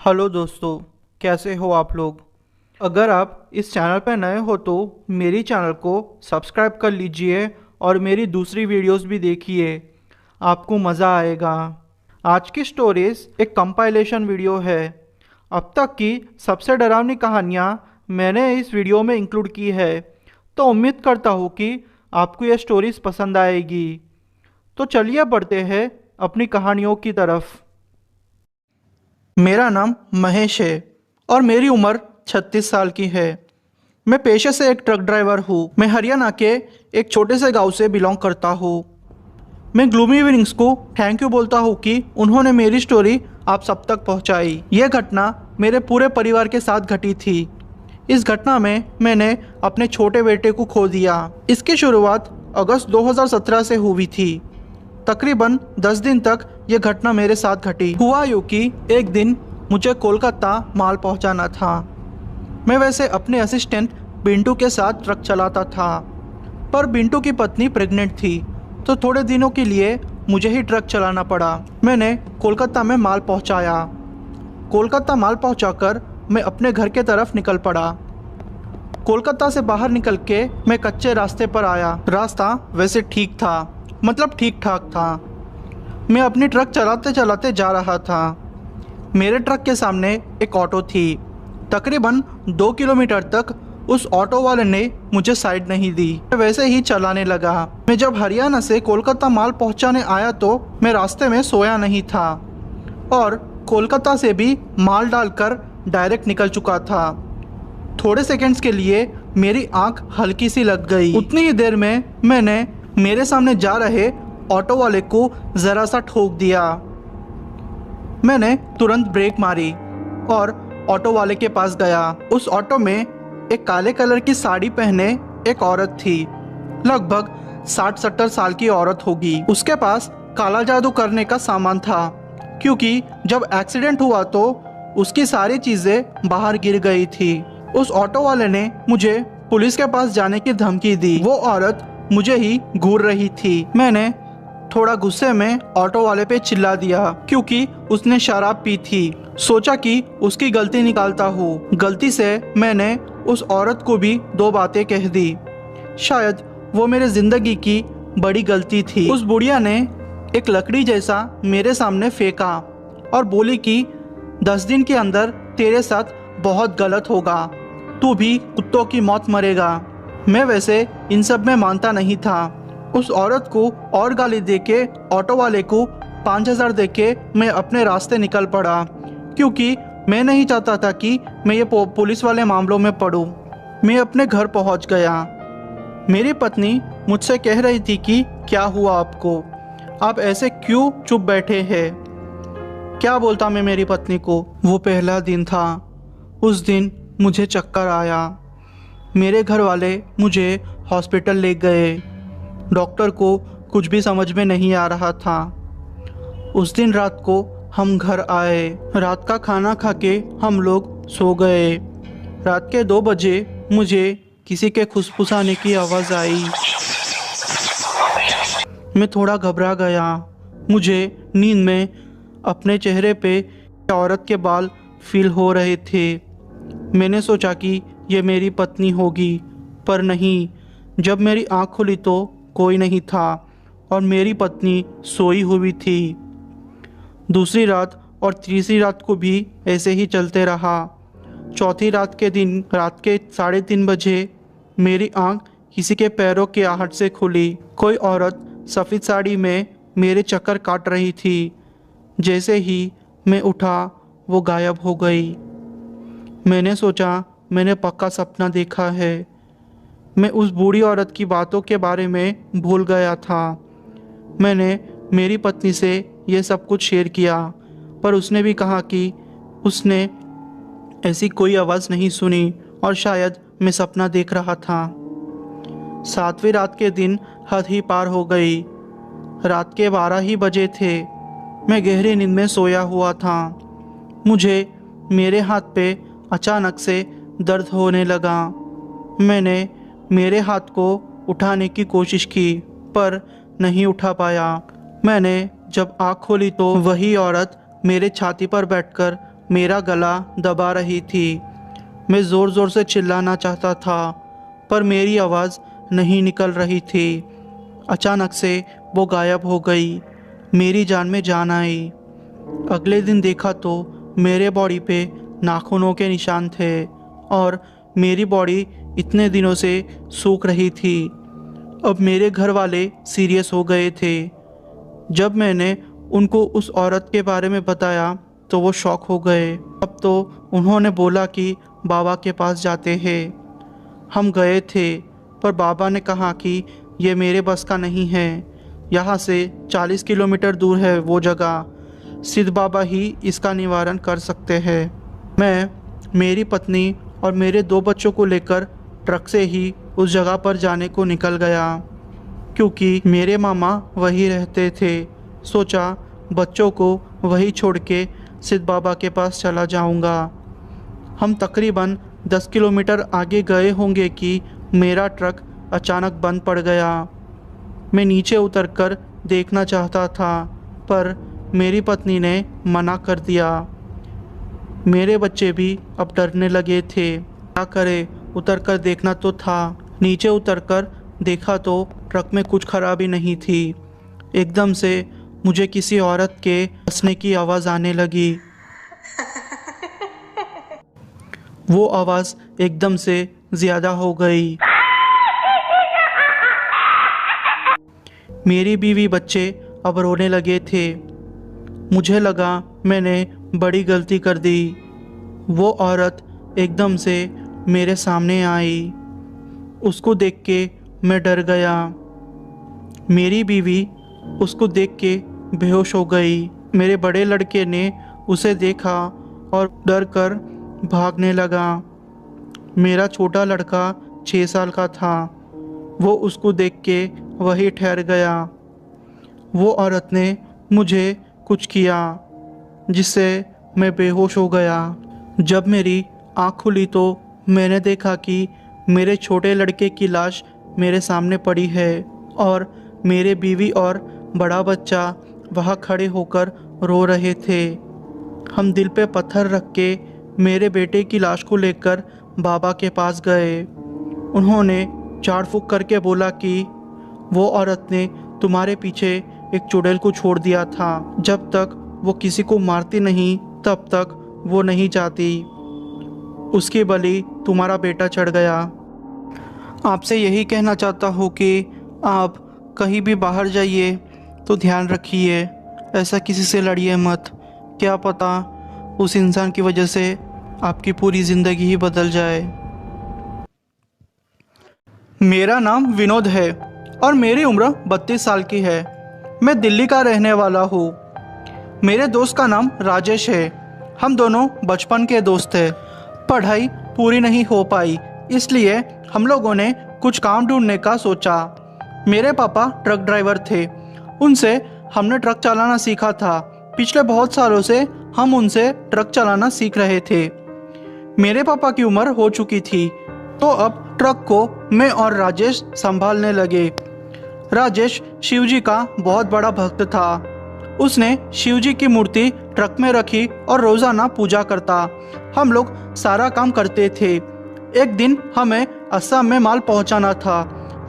Hello दोस्तों, कैसे हो आप लोग। अगर आप इस चैनल पर नए हो तो मेरी चैनल को सब्सक्राइब कर लीजिए और मेरी दूसरी वीडियोस भी देखिए, आपको मज़ा आएगा। आज की स्टोरीज एक कंपाइलेशन वीडियो है। अब तक की सबसे डरावनी कहानियाँ मैंने इस वीडियो में इंक्लूड की है, तो उम्मीद करता हूँ कि आपको ये स्टोरीज पसंद आएगी। तो चलिए बढ़ते हैं अपनी कहानियों की तरफ। मेरा नाम महेश है और मेरी उम्र 36 साल की है। मैं पेशे से एक ट्रक ड्राइवर हूँ। मैं हरियाणा के एक छोटे से गांव से बिलोंग करता हूँ। मैं ग्लूमी इवनिंग्स को थैंक यू बोलता हूँ कि उन्होंने मेरी स्टोरी आप सब तक पहुँचाई। यह घटना मेरे पूरे परिवार के साथ घटी थी। इस घटना में मैंने अपने छोटे बेटे को खो दिया। इसकी शुरुआत अगस्त 2017 से हुई थी। तकरीबन 10 दिन तक यह घटना मेरे साथ घटी। हुआ यूँ कि एक दिन मुझे कोलकाता माल पहुंचाना था। मैं वैसे अपने असिस्टेंट बिंटू के साथ ट्रक चलाता था, पर बिंटू की पत्नी प्रेग्नेंट थी, तो थोड़े दिनों के लिए मुझे ही ट्रक चलाना पड़ा। मैंने कोलकाता में माल पहुंचाया। कोलकाता माल पहुंचाकर मैं अपने घर के तरफ निकल पड़ा। कोलकाता से बाहर निकल के मैं कच्चे रास्ते पर आया। रास्ता वैसे ठीक था, मतलब ठीक ठाक था। मैं अपनी ट्रक चलाते चलाते जा रहा था। मेरे ट्रक के सामने एक ऑटो थी। तकरीबन 2 किलोमीटर तक उस ऑटो वाले ने मुझे साइड नहीं दी। मैं वैसे ही चलाने लगा। मैं जब हरियाणा से कोलकाता माल पहुंचाने आया तो मैं रास्ते में सोया नहीं था और कोलकाता से भी माल डालकर डायरेक्ट निकल चुका था। थोड़े सेकंड्स के लिए मेरी आंख हल्की सी लग गई। उतनी ही देर में मैंने मेरे सामने जा रहे ऑटो वाले को ज़रा सा ठोक दिया। मैंने तुरंत ब्रेक मारी और ऑटो वाले के पास गया। उस ऑटो में एक काले कलर की साड़ी पहने एक औरत थी। लगभग 60-70 साल की औरत होगी। उसके पास काला जादू करने का सामान था, क्योंकि जब एक्सीडेंट हुआ तो उसकी सारी चीज़ें बाहर गिर गई थी। उस ऑटो वाले ने मुझे पुलिस के पास जाने की धमकी दी। वो औरत मुझे ही घूर रही थी। मैंने थोड़ा गुस्से में ऑटो वाले पे चिल्ला दिया, क्योंकि उसने शराब पी थी। सोचा कि उसकी गलती निकालता हूँ। गलती से मैंने उस औरत को भी 2 बातें कह दी। शायद वो मेरे जिंदगी की बड़ी गलती थी। उस बुढ़िया ने एक लकड़ी जैसा मेरे सामने फेंका और बोली कि 10 दिन के अंदर तेरे साथ बहुत गलत होगा, तू भी कुत्तों की मौत मरेगा। मैं वैसे इन सब में मानता नहीं था। उस औरत को और गाली देके ऑटो वाले को 5000 देके मैं अपने रास्ते निकल पड़ा, क्योंकि मैं नहीं चाहता था कि मैं ये पुलिस वाले मामलों में पड़ूं। मैं अपने घर पहुंच गया। मेरी पत्नी मुझसे कह रही थी कि क्या हुआ आपको, आप ऐसे क्यों चुप बैठे हैं। क्या बोलता मैं मेरी पत्नी को। वो पहला दिन था। उस दिन मुझे चक्कर आया। मेरे घर वाले मुझे हॉस्पिटल ले गए। डॉक्टर को कुछ भी समझ में नहीं आ रहा था। उस दिन रात को हम घर आए। रात का खाना खा के हम लोग सो गए। रात के 2 बजे मुझे किसी के फुसफुसाने की आवाज़ आई। मैं थोड़ा घबरा गया। मुझे नींद में अपने चेहरे पे औरत के बाल फील हो रहे थे। मैंने सोचा कि यह मेरी पत्नी होगी, पर नहीं। जब मेरी आँख खुली तो कोई नहीं था और मेरी पत्नी सोई हुई थी। दूसरी रात और तीसरी रात को भी ऐसे ही चलते रहा। चौथी रात के दिन रात के 3:30 बजे मेरी आँख किसी के पैरों की आहट से खुली। कोई औरत सफ़ेद साड़ी में मेरे चक्कर काट रही थी। जैसे ही मैं उठा वो गायब हो गई। मैंने सोचा मैंने पक्का सपना देखा है। मैं उस बूढ़ी औरत की बातों के बारे में भूल गया था। मैंने मेरी पत्नी से यह सब कुछ शेयर किया, पर उसने भी कहा कि उसने ऐसी कोई आवाज़ नहीं सुनी और शायद मैं सपना देख रहा था। 7वीं रात के दिन हद ही पार हो गई। रात के 12 ही बजे थे। मैं गहरी नींद में सोया हुआ था। मुझे मेरे हाथ पे अचानक से दर्द होने लगा। मैंने मेरे हाथ को उठाने की कोशिश की, पर नहीं उठा पाया। मैंने जब आँख खोली तो वही औरत मेरे छाती पर बैठकर मेरा गला दबा रही थी। मैं ज़ोर ज़ोर से चिल्लाना चाहता था पर मेरी आवाज़ नहीं निकल रही थी। अचानक से वो गायब हो गई। मेरी जान में जान आई। अगले दिन देखा तो मेरे बॉडी पे नाखूनों के निशान थे और मेरी बॉडी इतने दिनों से सूख रही थी। अब मेरे घर वाले सीरियस हो गए थे। जब मैंने उनको उस औरत के बारे में बताया तो वो शॉक हो गए। अब तो उन्होंने बोला कि बाबा के पास जाते हैं। हम गए थे पर बाबा ने कहा कि ये मेरे बस का नहीं है। यहाँ से 40 किलोमीटर दूर है वो जगह। सिद्ध बाबा ही इसका निवारण कर सकते हैं। मैं, मेरी पत्नी और मेरे 2 बच्चों को लेकर ट्रक से ही उस जगह पर जाने को निकल गया क्योंकि मेरे मामा वहीं रहते थे। सोचा बच्चों को वहीं छोड़ के सिद्ध बाबा के पास चला जाऊंगा। हम तकरीबन 10 किलोमीटर आगे गए होंगे कि मेरा ट्रक अचानक बंद पड़ गया। मैं नीचे उतरकर देखना चाहता था पर मेरी पत्नी ने मना कर दिया। मेरे बच्चे भी अब डरने लगे थे। क्या करे, उतरकर देखना तो था। नीचे उतरकर देखा तो ट्रक में कुछ खराबी नहीं थी। एकदम से मुझे किसी औरत के हंसने की आवाज़ आने लगी। वो आवाज़ एकदम से ज़्यादा हो गई। मेरी बीवी बच्चे अब रोने लगे थे। मुझे लगा मैंने बड़ी गलती कर दी। वो औरत एकदम से मेरे सामने आई। उसको देख के मैं डर गया। मेरी बीवी उसको देख के बेहोश हो गई। मेरे बड़े लड़के ने उसे देखा और डर कर भागने लगा। मेरा छोटा लड़का 6 साल का था। वो उसको देख के वहीं ठहर गया। वो औरत ने मुझे कुछ किया जिससे मैं बेहोश हो गया। जब मेरी आँख खुली तो मैंने देखा कि मेरे छोटे लड़के की लाश मेरे सामने पड़ी है और मेरे बीवी और बड़ा बच्चा वहाँ खड़े होकर रो रहे थे। हम दिल पे पत्थर रख के मेरे बेटे की लाश को लेकर बाबा के पास गए। उन्होंने झाड़ फूँक करके बोला कि वो औरत ने तुम्हारे पीछे एक चुड़ैल को छोड़ दिया था। जब तक वो किसी को मारती नहीं तब तक वो नहीं जाती। उसकी बलि तुम्हारा बेटा चढ़ गया। आपसे यही कहना चाहता हूँ कि आप कहीं भी बाहर जाइए तो ध्यान रखिए, ऐसा किसी से लड़िए मत। क्या पता उस इंसान की वजह से आपकी पूरी ज़िंदगी ही बदल जाए। मेरा नाम विनोद है और मेरी उम्र 32 साल की है। मैं दिल्ली का रहने वाला हूँ। मेरे दोस्त का नाम राजेश है। हम दोनों बचपन के दोस्त हैं। पढ़ाई पूरी नहीं हो पाई इसलिए हम लोगों ने कुछ काम ढूंढने का सोचा। मेरे पापा ट्रक ड्राइवर थे। उनसे हमने ट्रक चलाना सीखा था। पिछले बहुत सालों से हम उनसे ट्रक चलाना सीख रहे थे। मेरे पापा की उम्र हो चुकी थी तो अब ट्रक को मैं और राजेश संभालने लगे। राजेश शिवजी का बहुत बड़ा भक्त था। उसने शिवजी की मूर्ति ट्रक में रखी और रोज़ाना पूजा करता। हम लोग सारा काम करते थे। एक दिन हमें असम में माल पहुंचाना था।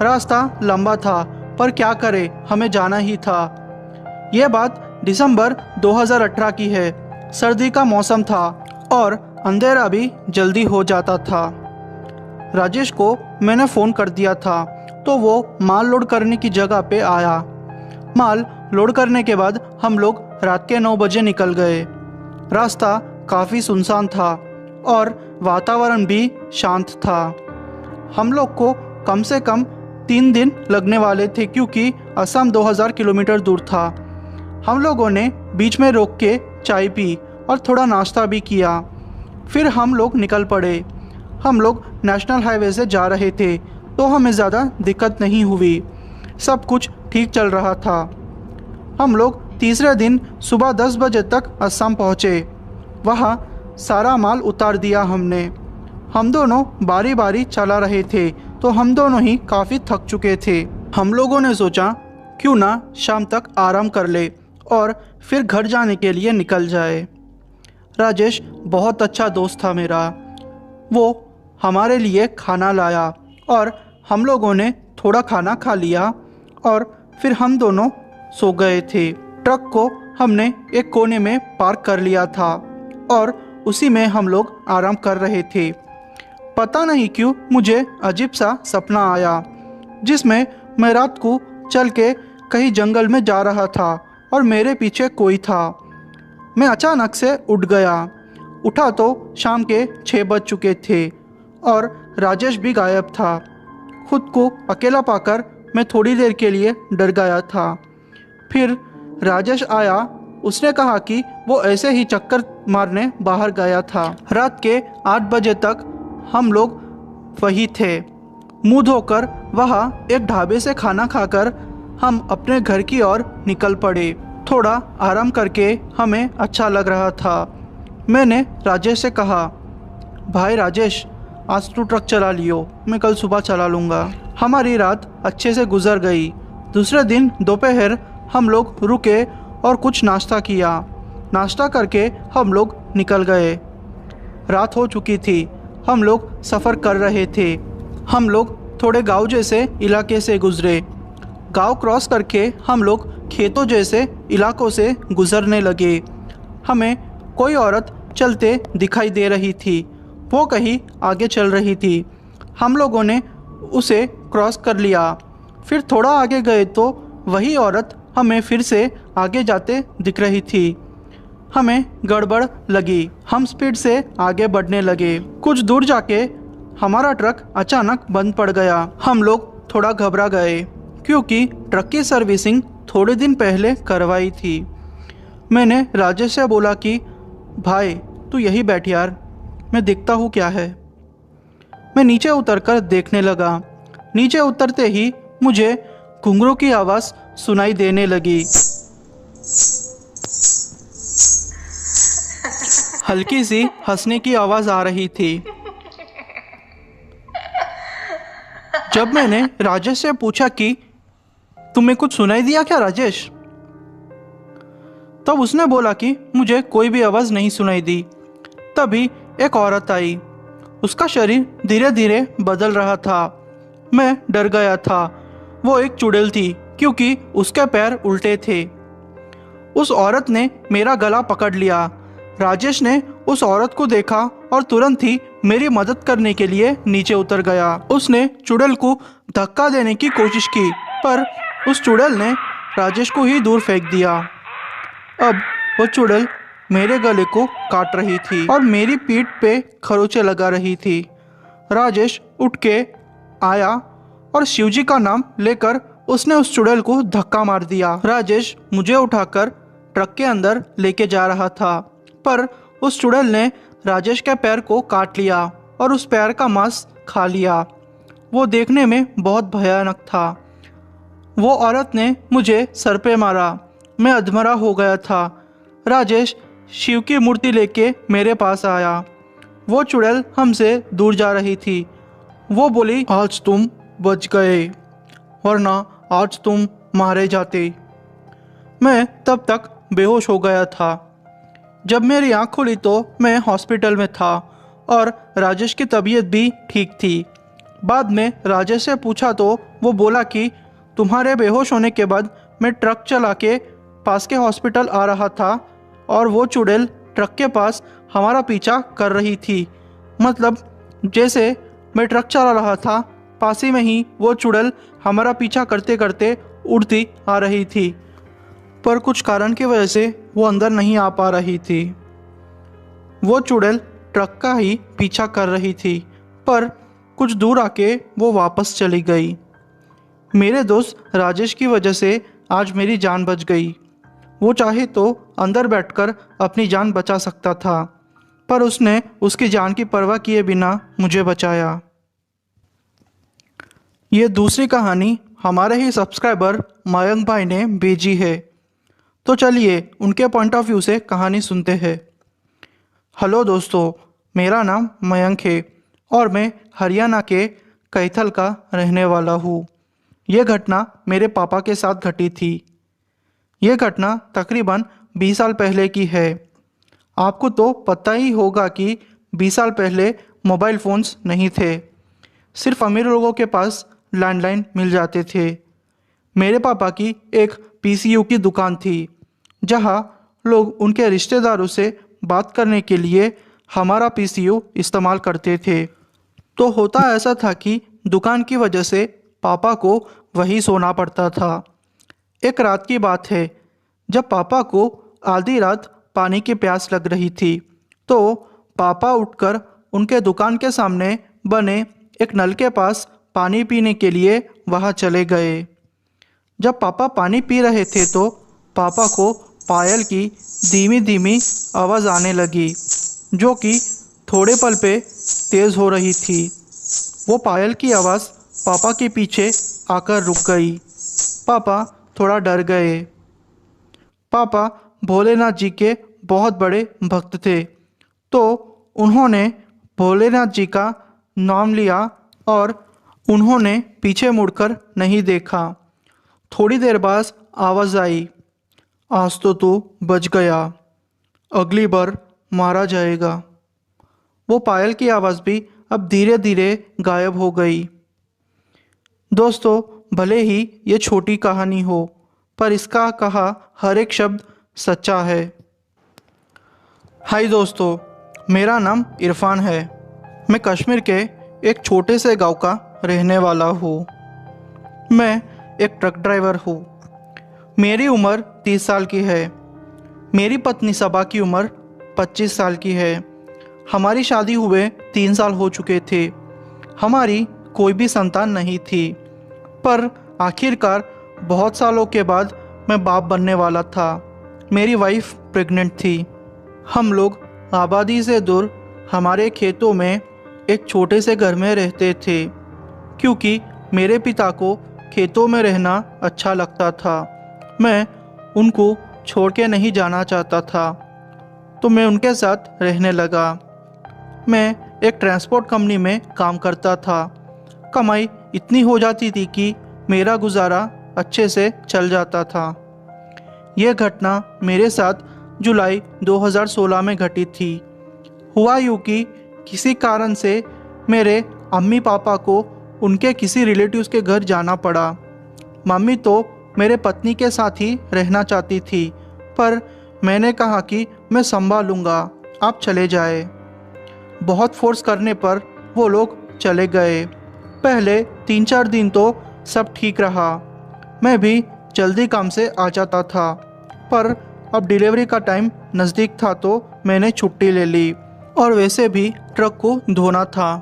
रास्ता लंबा था पर क्या करे, हमें जाना ही था। यह बात दिसंबर 2018 की है। सर्दी का मौसम था और अंधेरा भी जल्दी हो जाता था। राजेश को मैंने फ़ोन कर दिया था तो वो माल लोड करने की जगह पे आया। माल लोड करने के बाद हम लोग रात के 9 बजे निकल गए। रास्ता काफ़ी सुनसान था और वातावरण भी शांत था। हम लोग को कम से कम 3 दिन लगने वाले थे क्योंकि असम 2000 किलोमीटर दूर था। हम लोगों ने बीच में रोक के चाय पी और थोड़ा नाश्ता भी किया। फिर हम लोग निकल पड़े। हम लोग नेशनल हाईवे से जा रहे थे तो हमें ज़्यादा दिक्कत नहीं हुई। सब कुछ ठीक चल रहा था। हम लोग तीसरे दिन सुबह 10 बजे तक असम पहुँचे। वहाँ सारा माल उतार दिया हमने। हम दोनों बारी बारी चला रहे थे तो हम दोनों ही काफ़ी थक चुके थे। हम लोगों ने सोचा क्यों ना शाम तक आराम कर ले और फिर घर जाने के लिए निकल जाए। राजेश बहुत अच्छा दोस्त था मेरा। वो हमारे लिए खाना लाया और हम लोगों ने थोड़ा खाना खा लिया और फिर हम दोनों सो गए थे। ट्रक को हमने एक कोने में पार्क कर लिया था और उसी में हम लोग आराम कर रहे थे। पता नहीं क्यों मुझे अजीब सा सपना आया जिसमें मैं रात को चल के कहीं जंगल में जा रहा था और मेरे पीछे कोई था। मैं अचानक से उठ गया। उठा तो शाम के 6 बज चुके थे और राजेश भी गायब था। खुद को अकेला पाकर मैं थोड़ी देर के लिए डर गया था। फिर राजेश आया। उसने कहा कि वो ऐसे ही चक्कर मारने बाहर गया था। रात के 8 बजे तक हम लोग वही थे। मुंह धोकर वहाँ एक ढाबे से खाना खाकर हम अपने घर की ओर निकल पड़े। थोड़ा आराम करके हमें अच्छा लग रहा था। मैंने राजेश से कहा, भाई राजेश, आज तू ट्रक चला लियो, मैं कल सुबह चला लूँगा। हमारी रात अच्छे से गुजर गई। दूसरे दिन दोपहर हम लोग रुके और कुछ नाश्ता किया। नाश्ता करके हम लोग निकल गए। रात हो चुकी थी। हम लोग सफ़र कर रहे थे। हम लोग थोड़े गांव जैसे इलाके से गुजरे। गांव क्रॉस करके हम लोग खेतों जैसे इलाकों से गुजरने लगे। हमें कोई औरत चलते दिखाई दे रही थी। वो कहीं आगे चल रही थी। हम लोगों ने उसे क्रॉस कर लिया। फिर थोड़ा आगे गए तो वही औरत हमें फिर से आगे जाते दिख रही थी। हमें गड़बड़ लगी। हम स्पीड से आगे बढ़ने लगे। कुछ दूर जाके हमारा ट्रक अचानक बंद पड़ गया। हम लोग थोड़ा घबरा गए क्योंकि ट्रक की सर्विसिंग थोड़े दिन पहले करवाई थी। मैंने राजेश से बोला कि भाई तू यही बैठ यार, मैं देखता हूँ क्या है। मैं नीचे उतरकर देखने लगा। नीचे उतरते ही मुझे घुंघरू की आवाज़ सुनाई देने लगी। हल्की सी हंसने की आवाज़ आ रही थी। जब मैंने राजेश से पूछा कि तुम्हें कुछ सुनाई दिया क्या राजेश, तब उसने बोला कि मुझे कोई भी आवाज़ नहीं सुनाई दी। तभी एक औरत आई। उसका शरीर धीरे धीरे बदल रहा था। मैं डर गया था। वो एक चुड़ैल थी क्योंकि उसके पैर उल्टे थे। उस औरत ने मेरा गला पकड़ लिया। राजेश ने उस औरत को देखा और तुरंत ही मेरी मदद करने के लिए नीचे उतर गया। उसने चुड़ैल को धक्का देने की कोशिश की पर उस चुड़ैल ने राजेश को ही दूर फेंक दिया। अब वो चुड़ैल मेरे गले को काट रही थी और मेरी पीठ पे खरोंचे लगा रही थी। राजेश उठ के आया और शिवजी का नाम लेकर उसने उस चुड़ैल को धक्का मार दिया। राजेश मुझे उठाकर ट्रक के अंदर लेके जा रहा था पर उस चुड़ैल ने राजेश के पैर को काट लिया और उस पैर का मांस खा लिया। वो देखने में बहुत भयानक था। वो औरत ने मुझे सर पे मारा। मैं अधमरा हो गया था। राजेश शिव की मूर्ति लेके मेरे पास आया। वो चुड़ैल हमसे दूर जा रही थी। वो बोली, आज तुम बच गए वरना आज तुम मारे जाते। मैं तब तक बेहोश हो गया था। जब मेरी आँख खुली तो मैं हॉस्पिटल में था और राजेश की तबीयत भी ठीक थी। बाद में राजेश से पूछा तो वो बोला कि तुम्हारे बेहोश होने के बाद मैं ट्रक चला के पास के हॉस्पिटल आ रहा था और वो चुड़ैल ट्रक के पास हमारा पीछा कर रही थी। मतलब जैसे मैं ट्रक चला रहा था, पास ही में ही वो चुड़ैल हमारा पीछा करते करते उड़ती आ रही थी पर कुछ कारण की वजह से वो अंदर नहीं आ पा रही थी। वो चुड़ैल ट्रक का ही पीछा कर रही थी पर कुछ दूर आके वो वापस चली गई। मेरे दोस्त राजेश की वजह से आज मेरी जान बच गई। वो चाहे तो अंदर बैठकर अपनी जान बचा सकता था पर उसने उसकी जान की परवाह किए बिना मुझे बचाया। ये दूसरी कहानी हमारे ही सब्सक्राइबर मयंक भाई ने भेजी है, तो चलिए उनके पॉइंट ऑफ व्यू से कहानी सुनते हैं। हेलो दोस्तों, मेरा नाम मयंक है और मैं हरियाणा के कैथल का रहने वाला हूँ। ये घटना मेरे पापा के साथ घटी थी। ये घटना तकरीबन 20 साल पहले की है। आपको तो पता ही होगा कि 20 साल पहले मोबाइल फ़ोन्स नहीं थे। सिर्फ अमीर लोगों के पास लैंडलाइन मिल जाते थे। मेरे पापा की एक पीसीयू की दुकान थी, जहां लोग उनके रिश्तेदारों से बात करने के लिए हमारा पीसीयू इस्तेमाल करते थे। तो होता ऐसा था कि दुकान की वजह से पापा को वहीं सोना पड़ता था। एक रात की बात है, जब पापा को आधी रात पानी की प्यास लग रही थी, तो पापा उठकर उनके दुकान के सामने बने एक नल के पास पानी पीने के लिए वहां चले गए। जब पापा पानी पी रहे थे तो पापा को पायल की धीमी धीमी आवाज़ आने लगी, जो कि थोड़े पल पे तेज़ हो रही थी। वो पायल की आवाज़ पापा के पीछे आकर रुक गई। पापा थोड़ा डर गए। पापा भोलेनाथ जी के बहुत बड़े भक्त थे, तो उन्होंने भोलेनाथ जी का नाम लिया और उन्होंने पीछे मुड़कर नहीं देखा। थोड़ी देर बाद आवाज़ आई, आज तो तू बच गया, अगली बार मारा जाएगा। वो पायल की आवाज़ भी अब धीरे धीरे गायब हो गई। दोस्तों, भले ही ये छोटी कहानी हो, पर इसका कहा हर एक शब्द सच्चा है। हाय दोस्तों, मेरा नाम इरफान है। मैं कश्मीर के एक छोटे से गांव का रहने वाला हूँ। मैं एक ट्रक ड्राइवर हूँ। मेरी उम्र 30 साल की है। मेरी पत्नी सबा की उम्र 25 साल की है। हमारी शादी हुए 3 साल हो चुके थे। हमारी कोई भी संतान नहीं थी, पर आखिरकार बहुत सालों के बाद मैं बाप बनने वाला था। मेरी वाइफ प्रेग्नेंट थी। हम लोग आबादी से दूर हमारे खेतों में एक छोटे से घर में रहते थे, क्योंकि मेरे पिता को खेतों में रहना अच्छा लगता था। मैं उनको छोड़ के नहीं जाना चाहता था, तो मैं उनके साथ रहने लगा। मैं एक ट्रांसपोर्ट कंपनी में काम करता था। कमाई इतनी हो जाती थी कि मेरा गुजारा अच्छे से चल जाता था। यह घटना मेरे साथ जुलाई 2016 में घटी थी। हुआ यूँ कि किसी कारण से मेरे अम्मी पापा को उनके किसी रिलेटिव्स के घर जाना पड़ा। मम्मी तो मेरे पत्नी के साथ ही रहना चाहती थी, पर मैंने कहा कि मैं संभालूंगा, आप चले जाए। बहुत फोर्स करने पर वो लोग चले गए। पहले 3-4 दिन तो सब ठीक रहा। मैं भी जल्दी काम से आ जाता था, पर अब डिलीवरी का टाइम नज़दीक था तो मैंने छुट्टी ले ली। और वैसे भी ट्रक को धोना था,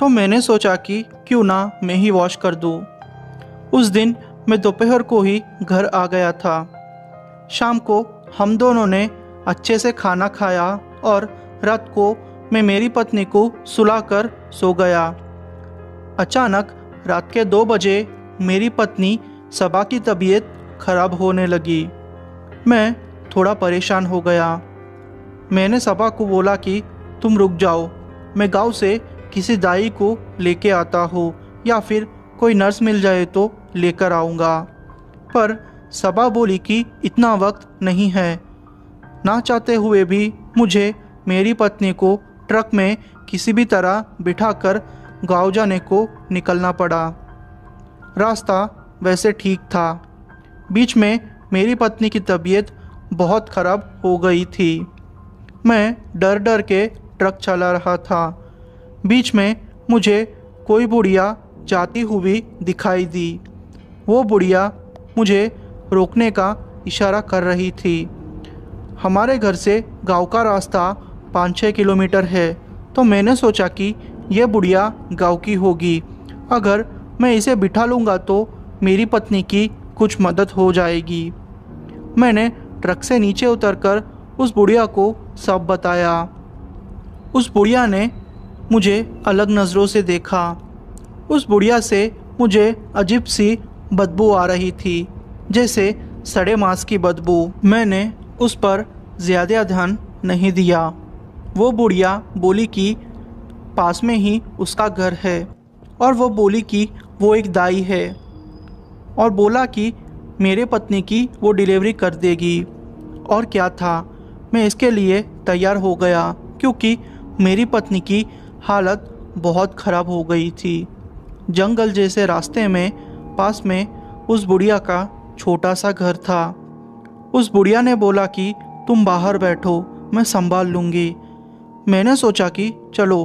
तो मैंने सोचा कि क्यों ना मैं ही वॉश कर दूँ। उस दिन मैं दोपहर को ही घर आ गया था। शाम को हम दोनों ने अच्छे से खाना खाया और रात को मैं मेरी पत्नी को सुलाकर सो गया। अचानक रात के 2 बजे मेरी पत्नी सबा की तबीयत खराब होने लगी। मैं थोड़ा परेशान हो गया। मैंने सबा को बोला कि तुम रुक जाओ, मैं गांव से किसी दाई को लेके आता हूँ, या फिर कोई नर्स मिल जाए तो लेकर आऊँगा। पर सबा बोली कि इतना वक्त नहीं है। ना चाहते हुए भी मुझे मेरी पत्नी को ट्रक में किसी भी तरह बिठाकर गांव जाने को निकलना पड़ा। रास्ता वैसे ठीक था, बीच में मेरी पत्नी की तबीयत बहुत ख़राब हो गई थी। मैं डर डर के ट्रक चला रहा था। बीच में मुझे कोई बुढ़िया जाती हुई दिखाई दी। वो बुढ़िया मुझे रोकने का इशारा कर रही थी। हमारे घर से गांव का रास्ता 5-6 किलोमीटर है, तो मैंने सोचा कि यह बुढ़िया गांव की होगी। अगर मैं इसे बिठा लूँगा तो मेरी पत्नी की कुछ मदद हो जाएगी। मैंने ट्रक से नीचे उतरकर उस बुढ़िया को सब बताया। उस बुढ़िया ने मुझे अलग नज़रों से देखा। उस बुढ़िया से मुझे अजीब सी बदबू आ रही थी, जैसे सड़े मांस की बदबू। मैंने उस पर ज़्यादा ध्यान नहीं दिया। वो बुढ़िया बोली कि पास में ही उसका घर है, और वो बोली कि वो एक दाई है, और बोला कि मेरे पत्नी की वो डिलीवरी कर देगी। और क्या था, मैं इसके लिए तैयार हो गया क्योंकि मेरी पत्नी की हालत बहुत ख़राब हो गई थी। जंगल जैसे रास्ते में पास में उस बुढ़िया का छोटा सा घर था। उस बुढ़िया ने बोला कि तुम बाहर बैठो, मैं संभाल लूँगी। मैंने सोचा कि चलो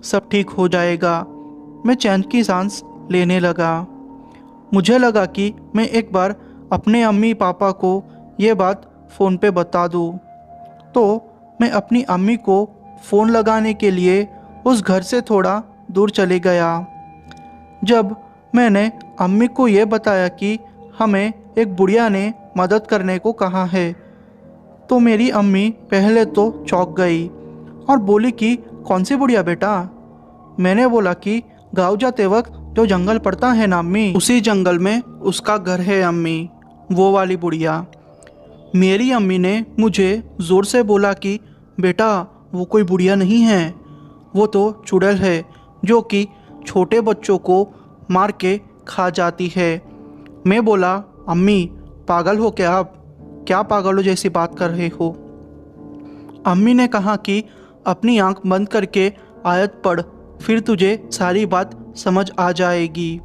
सब ठीक हो जाएगा। मैं चैन की सांस लेने लगा। मुझे लगा कि मैं एक बार अपने अम्मी पापा को ये बात फ़ोन पे बता दूँ। तो मैं अपनी अम्मी को फ़ोन लगाने के लिए उस घर से थोड़ा दूर चले गया। जब मैंने अम्मी को ये बताया कि हमें एक बुढ़िया ने मदद करने को कहा है, तो मेरी अम्मी पहले तो चौंक गई और बोली कि कौन सी बुढ़िया बेटा। मैंने बोला कि गाँव जाते वक्त जो जंगल पड़ता है ना अम्मी, उसी जंगल में उसका घर है अम्मी, वो वाली बुढ़िया। मेरी अम्मी ने मुझे ज़ोर से बोला कि बेटा वो कोई बुढ़िया नहीं है, वो तो चुड़ैल है जो कि छोटे बच्चों को मार के खा जाती है। मैं बोला अम्मी पागल हो क्या आप, क्या पागलों जैसी बात कर रहे हो। अम्मी ने कहा कि अपनी आंख बंद करके आयत पढ़, फिर तुझे सारी बात समझ आ जाएगी।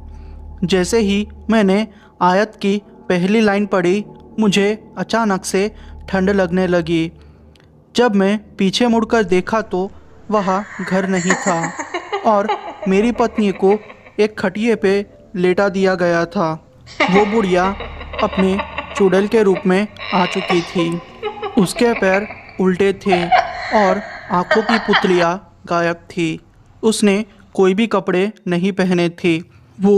जैसे ही मैंने आयत की पहली लाइन पढ़ी, मुझे अचानक से ठंड लगने लगी। जब मैं पीछे मुड़कर देखा तो वहाँ घर नहीं था और मेरी पत्नी को एक खटिए पे लेटा दिया गया था। वो बुढ़िया अपने चुड़ैल के रूप में आ चुकी थी। उसके पैर उल्टे थे और आंखों की पुतलियाँ गायब थी। उसने कोई भी कपड़े नहीं पहने थे। वो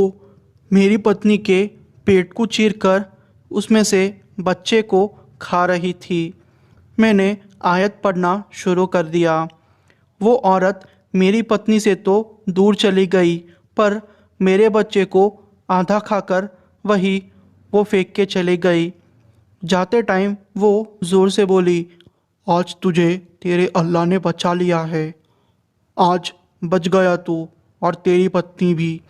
मेरी पत्नी के पेट को चीरकर उसमें से बच्चे को खा रही थी। मैंने आयत पढ़ना शुरू कर दिया। वो औरत मेरी पत्नी से तो दूर चली गई, पर मेरे बच्चे को आधा खाकर वो फेंक के चली गई। जाते टाइम वो ज़ोर से बोली, आज तुझे तेरे अल्लाह ने बचा लिया है, आज बच गया तू और तेरी पत्नी भी,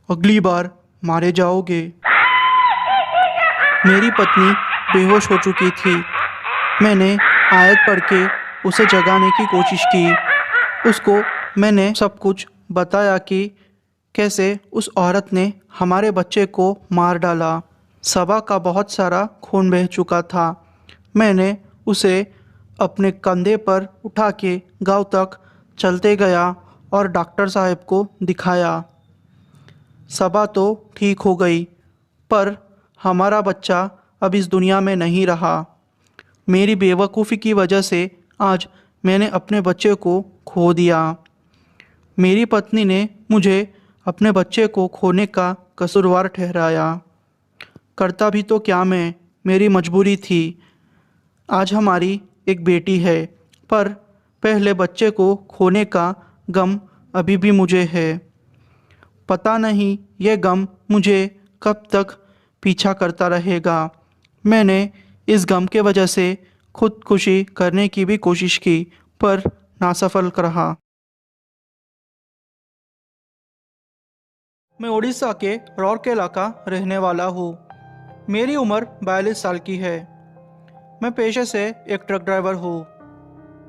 अगली बार मारे जाओगे। मेरी पत्नी बेहोश हो चुकी थी। मैंने आयत पढ़ के उसे जगाने की कोशिश की। उसको मैंने सब कुछ बताया कि कैसे उस औरत ने हमारे बच्चे को मार डाला। सबा का बहुत सारा खून बह चुका था। मैंने उसे अपने कंधे पर उठा के गांव तक चलते गया और डॉक्टर साहब को दिखाया। सबा तो ठीक हो गई, पर हमारा बच्चा अब इस दुनिया में नहीं रहा। मेरी बेवकूफ़ी की वजह से आज मैंने अपने बच्चे को खो दिया। मेरी पत्नी ने मुझे अपने बच्चे को खोने का कसूरवार ठहराया। करता भी तो क्या मैं, मेरी मजबूरी थी। आज हमारी एक बेटी है, पर पहले बच्चे को खोने का गम अभी भी मुझे है। पता नहीं ये गम मुझे कब तक पीछा करता रहेगा। मैंने इस गम के वजह से खुदकुशी करने की भी कोशिश की, पर नासफल रहा। मैं उड़ीसा के राउरकेला का रहने वाला हूँ। मेरी उम्र 42 साल की है। मैं पेशे से एक ट्रक ड्राइवर हूँ।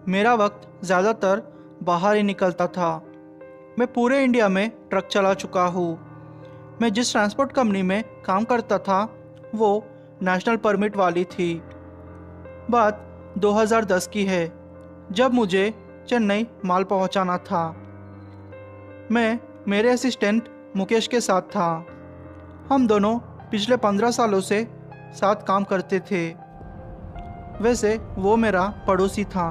मेरा वक्त ज़्यादातर बाहर ही निकलता था। मैं पूरे इंडिया में ट्रक चला चुका हूँ। मैं जिस ट्रांसपोर्ट कंपनी में काम करता था वो नेशनल परमिट वाली थी। बात 2010 की है, जब मुझे चेन्नई माल पहुंचाना था। मैं मेरे असिस्टेंट मुकेश के साथ था। हम दोनों पिछले 15 सालों से साथ काम करते थे। वैसे वो मेरा पड़ोसी था।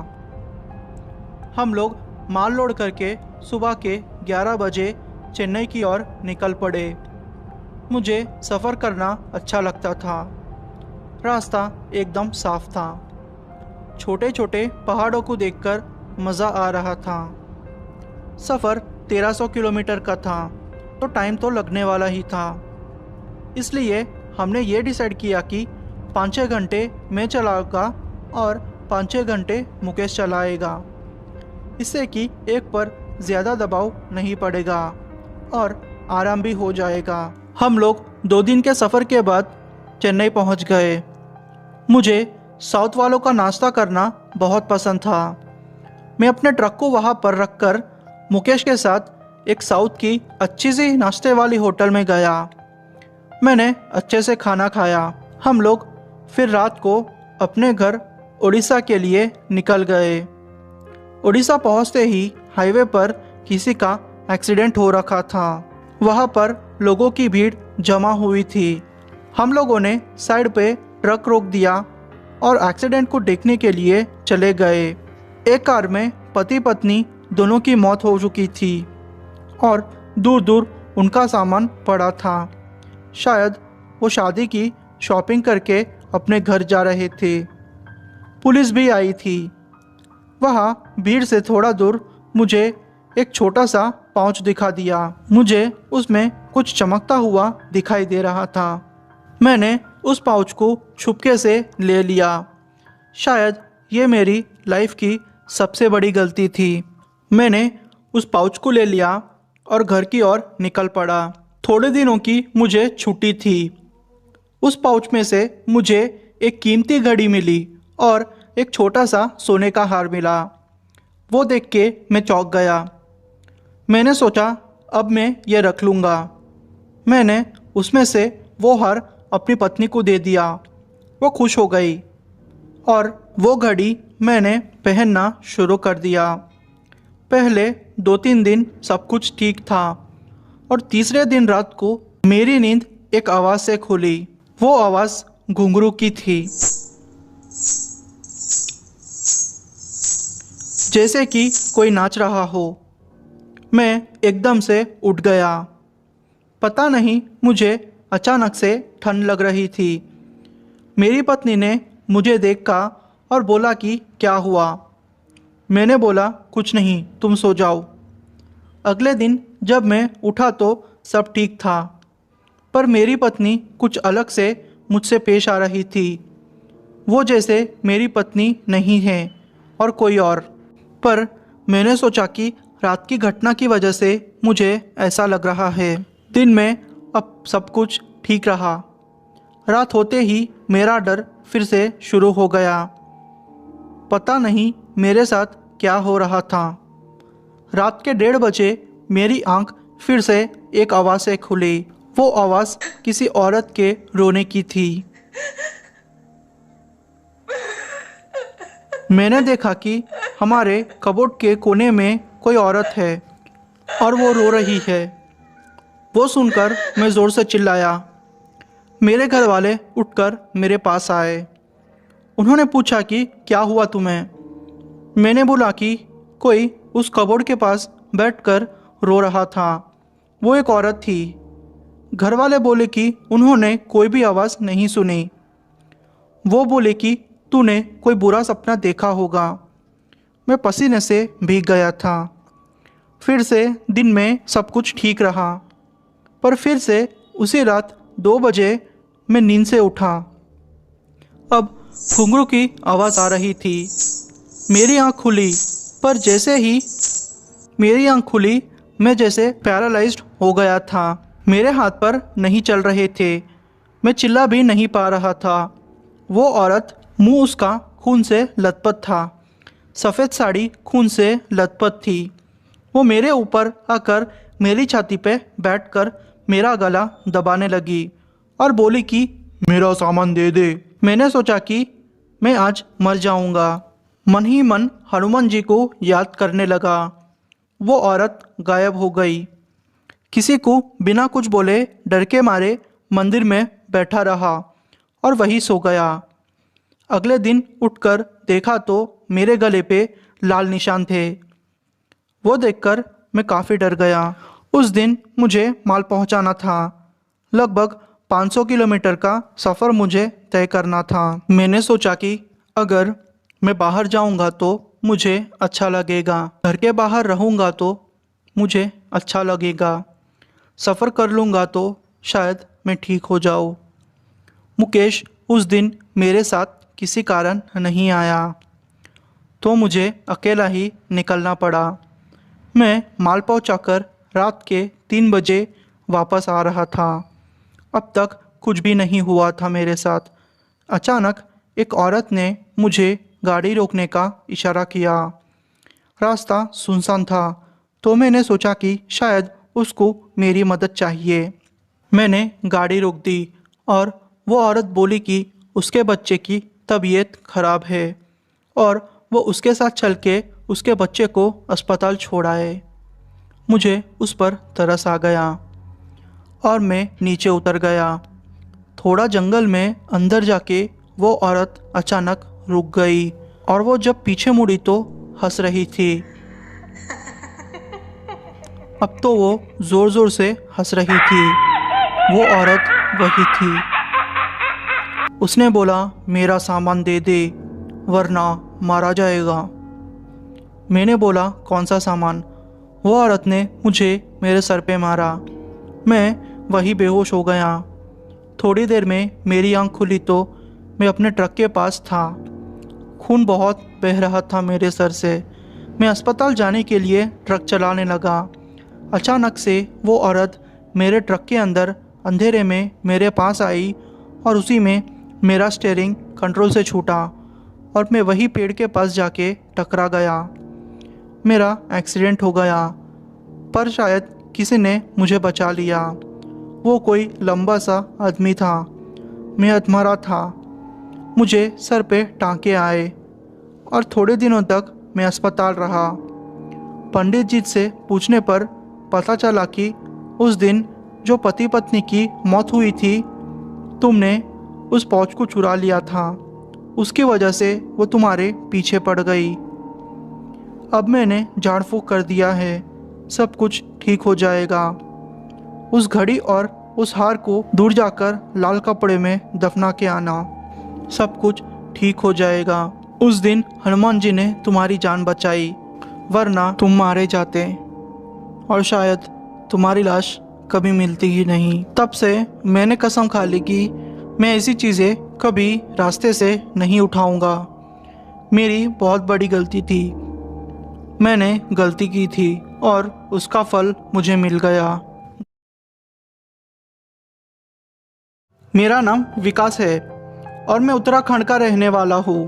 हम लोग माल लोड करके सुबह के 11 बजे चेन्नई की ओर निकल पड़े। मुझे सफ़र करना अच्छा लगता था। रास्ता एकदम साफ था। छोटे छोटे पहाड़ों को देखकर मज़ा आ रहा था। सफ़र 1300 किलोमीटर का था, तो टाइम तो लगने वाला ही था। इसलिए हमने ये डिसाइड किया कि 5-6 घंटे मैं चलाऊँगा और 5-6 घंटे मुकेश चलाएगा। इससे कि एक पर ज़्यादा दबाव नहीं पड़ेगा और आराम भी हो जाएगा। हम लोग 2 दिन के सफ़र के बाद चेन्नई पहुंच गए। मुझे साउथ वालों का नाश्ता करना बहुत पसंद था। मैं अपने ट्रक को वहाँ पर रखकर मुकेश के साथ एक साउथ की अच्छी सी नाश्ते वाली होटल में गया। मैंने अच्छे से खाना खाया। हम लोग फिर रात को अपने घर उड़ीसा के लिए निकल गए। उड़ीसा पहुँचते ही हाईवे पर किसी का एक्सीडेंट हो रखा था। वहाँ पर लोगों की भीड़ जमा हुई थी। हम लोगों ने साइड पे ट्रक रोक दिया और एक्सीडेंट को देखने के लिए चले गए। एक कार में पति पत्नी दोनों की मौत हो चुकी थी और दूर दूर उनका सामान पड़ा था। शायद वो शादी की शॉपिंग करके अपने घर जा रहे थे। पुलिस भी आई थी। वहाँ भीड़ से थोड़ा दूर मुझे एक छोटा सा पाउच दिखा दिया। मुझे उसमें कुछ चमकता हुआ दिखाई दे रहा था। मैंने उस पाउच को छुपके से ले लिया। शायद ये मेरी लाइफ की सबसे बड़ी गलती थी। मैंने उस पाउच को ले लिया और घर की ओर निकल पड़ा। थोड़े दिनों की मुझे छुट्टी थी। उस पाउच में से मुझे एक कीमती घड़ी मिली और एक छोटा सा सोने का हार मिला। वो देख के मैं चौंक गया। मैंने सोचा अब मैं ये रख लूँगा। मैंने उसमें से वो हार अपनी पत्नी को दे दिया। वो खुश हो गई और वो घड़ी मैंने पहनना शुरू कर दिया। पहले 2-3 दिन सब कुछ ठीक था और तीसरे दिन रात को मेरी नींद एक आवाज़ से खुली। वो आवाज़ घुंघरू की थी, जैसे कि कोई नाच रहा हो। मैं एकदम से उठ गया। पता नहीं मुझे अचानक से ठंड लग रही थी। मेरी पत्नी ने मुझे देखा और बोला कि क्या हुआ। मैंने बोला कुछ नहीं, तुम सो जाओ। अगले दिन जब मैं उठा तो सब ठीक था, पर मेरी पत्नी कुछ अलग से मुझसे पेश आ रही थी। वो जैसे मेरी पत्नी नहीं है और कोई और। पर मैंने सोचा कि रात की घटना की वजह से मुझे ऐसा लग रहा है। दिन में अब सब कुछ ठीक रहा। रात होते ही मेरा डर फिर से शुरू हो गया। पता नहीं मेरे साथ क्या हो रहा था। रात के 1:30 बजे मेरी आंख फिर से एक आवाज़ से खुली। वो आवाज़ किसी औरत के रोने की थी। मैंने देखा कि हमारे कबोर्ड के कोने में कोई औरत है और वो रो रही है। वो सुनकर मैं ज़ोर से चिल्लाया। मेरे घर वाले उठकर मेरे पास आए। उन्होंने पूछा कि क्या हुआ तुम्हें। मैंने बोला कि कोई उस कबोर्ड के पास बैठकर रो रहा था। वो एक औरत थी। घर वाले बोले कि उन्होंने कोई भी आवाज़ नहीं सुनी। वो बोले कि तूने कोई बुरा सपना देखा होगा। मैं पसीने से भीग गया था। फिर से दिन में सब कुछ ठीक रहा, पर फिर से उसी रात 2 बजे मैं नींद से उठा। अब घुंघरू की आवाज़ आ रही थी। मेरी आँख खुली, पर जैसे ही मेरी आँख खुली मैं जैसे पैरालाइज्ड हो गया था। मेरे हाथ पर नहीं चल रहे थे। मैं चिल्ला भी नहीं पा रहा था। वो औरत, मुंह उसका खून से लथपथ था। सफ़ेद साड़ी खून से लथपथ थी। वो मेरे ऊपर आकर मेरी छाती पे बैठकर मेरा गला दबाने लगी और बोली कि मेरा सामान दे दे। मैंने सोचा कि मैं आज मर जाऊंगा। मन ही मन हनुमान जी को याद करने लगा। वो औरत गायब हो गई। किसी को बिना कुछ बोले डर के मारे मंदिर में बैठा रहा और वहीं सो गया। अगले दिन उठकर देखा तो मेरे गले पे लाल निशान थे। वो देखकर मैं काफ़ी डर गया। उस दिन मुझे माल पहुंचाना था। लगभग 500 किलोमीटर का सफ़र मुझे तय करना था। मैंने सोचा कि अगर मैं बाहर जाऊंगा तो मुझे अच्छा लगेगा, घर के बाहर रहूंगा तो मुझे अच्छा लगेगा, सफ़र कर लूँगा तो शायद मैं ठीक हो जाऊँ। मुकेश उस दिन मेरे साथ किसी कारण नहीं आया, तो मुझे अकेला ही निकलना पड़ा। मैं माल पहुंचाकर रात के 3 बजे वापस आ रहा था। अब तक कुछ भी नहीं हुआ था मेरे साथ। अचानक एक औरत ने मुझे गाड़ी रोकने का इशारा किया। रास्ता सुनसान था तो मैंने सोचा कि शायद उसको मेरी मदद चाहिए। मैंने गाड़ी रोक दी और वो औरत बोली कि उसके बच्चे की तबीयत खराब है और वो उसके साथ चल के उसके बच्चे को अस्पताल छोड़ आए। मुझे उस पर तरस आ गया और मैं नीचे उतर गया। थोड़ा जंगल में अंदर जाके वो औरत अचानक रुक गई और वो जब पीछे मुड़ी तो हंस रही थी। अब तो वो ज़ोर ज़ोर से हंस रही थी। वो औरत वही थी। उसने बोला, मेरा सामान दे दे वरना मारा जाएगा। मैंने बोला, कौन सा सामान? वो औरत ने मुझे मेरे सर पे मारा। मैं वही बेहोश हो गया। थोड़ी देर में मेरी आंख खुली तो मैं अपने ट्रक के पास था। खून बहुत बह रहा था मेरे सर से। मैं अस्पताल जाने के लिए ट्रक चलाने लगा। अचानक से वो औरत मेरे ट्रक के अंदर अंधेरे में मेरे पास आई और उसी में मेरा स्टीयरिंग कंट्रोल से छूटा और मैं वही पेड़ के पास जाके टकरा गया। मेरा एक्सीडेंट हो गया, पर शायद किसी ने मुझे बचा लिया। वो कोई लंबा सा आदमी था। मैं अधमरा था। मुझे सर पे टांके आए और थोड़े दिनों तक मैं अस्पताल रहा। पंडित जी से पूछने पर पता चला कि उस दिन जो पति पत्नी की मौत हुई थी, तुमने उस पौच को चुरा लिया था। उसकी वजह से वो तुम्हारे पीछे पड़ गई। अब मैंने झाड़ फूँक कर दिया है, सब कुछ ठीक हो जाएगा। उस घड़ी और उस हार को दूर जाकर लाल कपड़े में दफना के आना, सब कुछ ठीक हो जाएगा। उस दिन हनुमान जी ने तुम्हारी जान बचाई, वरना तुम मारे जाते और शायद तुम्हारी लाश कभी मिलती ही नहीं। तब से मैंने कसम खा ली कि मैं ऐसी चीज़ें कभी रास्ते से नहीं उठाऊंगा। मेरी बहुत बड़ी गलती थी। मैंने गलती की थी और उसका फल मुझे मिल गया। मेरा नाम विकास है और मैं उत्तराखंड का रहने वाला हूँ।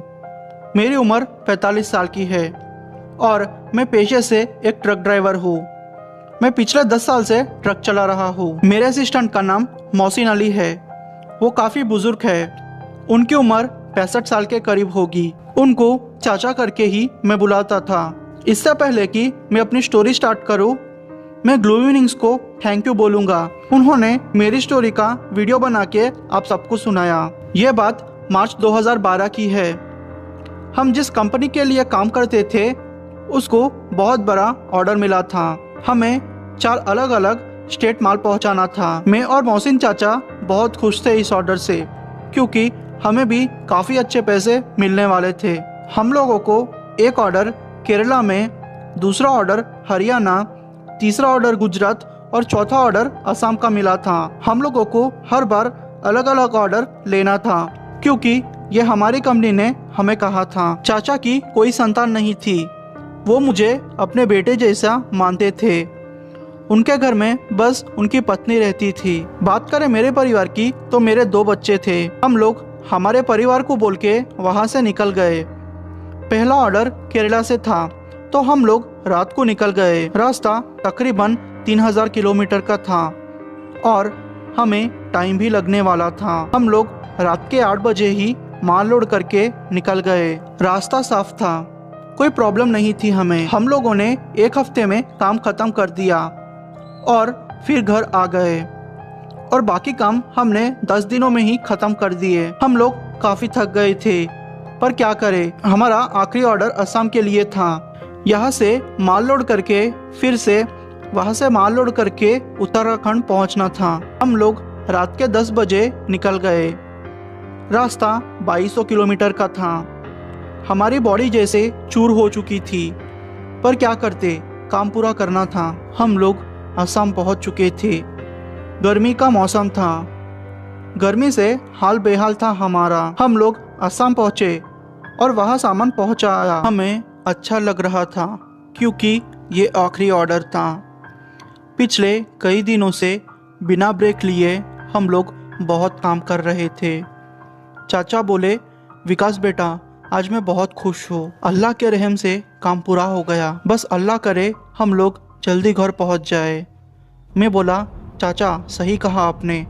मेरी उम्र 45 साल की है और मैं पेशे से एक ट्रक ड्राइवर हूँ। मैं पिछले 10 साल से ट्रक चला रहा हूँ। मेरे असिस्टेंट का नाम मोहसिन अली है। वो काफ़ी बुजुर्ग है। उनकी उम्र 65 साल के करीब होगी। उनको चाचा करके ही मैं बुलाता था। इससे पहले कि मैं अपनी स्टोरी स्टार्ट करूँ, मैं ग्लूमी विनिंग्स को थैंक यू बोलूँगा। उन्होंने मेरी स्टोरी का वीडियो बना के आप सबको सुनाया। ये बात मार्च 2012 की है। हम जिस कंपनी के लिए काम करते थे उसको बहुत बड़ा ऑर्डर मिला था। हमें 4 अलग अलग स्टेट माल पहुंचाना था। मैं और मोहसिन चाचा बहुत खुश थे इस ऑर्डर से, क्योंकि हमें भी काफ़ी अच्छे पैसे मिलने वाले थे। हम लोगों को एक ऑर्डर केरला में, दूसरा ऑर्डर हरियाणा, तीसरा ऑर्डर गुजरात और चौथा ऑर्डर असम का मिला था। हम लोगों को हर बार अलग अलग ऑर्डर लेना था, क्योंकि ये हमारी कंपनी ने हमें कहा था। चाचा की कोई संतान नहीं थी। वो मुझे अपने बेटे जैसा मानते थे। उनके घर में बस उनकी पत्नी रहती थी। बात करें मेरे परिवार की तो मेरे 2 बच्चे थे। हम लोग हमारे परिवार को बोल के वहाँ से निकल गए। पहला ऑर्डर केरला से था तो हम लोग रात को निकल गए। रास्ता तकरीबन 3000 किलोमीटर का था और हमें टाइम भी लगने वाला था। हम लोग रात के 8 बजे ही माल लोड करके निकल गए। रास्ता साफ था, कोई प्रॉब्लम नहीं थी हमें। हम लोगों ने 1 हफ्ते में काम खत्म कर दिया और फिर घर आ गए और बाकी काम हमने 10 दिनों में ही खत्म कर दिए। हम लोग काफ़ी थक गए थे, पर क्या करें, हमारा आखिरी ऑर्डर असम के लिए था। यहाँ से माल लोड करके फिर से वहाँ से माल लोड करके उत्तराखंड पहुँचना था। हम लोग रात के 10 बजे निकल गए। रास्ता 2200 किलोमीटर का था। हमारी बॉडी जैसे चूर हो चुकी थी, पर क्या करते, काम पूरा करना था। हम लोग असम पहुँच चुके थे। गर्मी का मौसम था। गर्मी से हाल बेहाल था हमारा। हम लोग असम पहुँचे और वहाँ सामान पहुँचाया। हमें अच्छा लग रहा था क्योंकि ये आखिरी ऑर्डर था। पिछले कई दिनों से बिना ब्रेक लिए हम लोग बहुत काम कर रहे थे। चाचा बोले, विकास बेटा, आज मैं बहुत खुश हूँ। अल्लाह के रहम से काम पूरा हो गया। बस अल्लाह करे हम लोग जल्दी घर पहुँच जाए। मैं बोला, चाचा सही कहा आपने,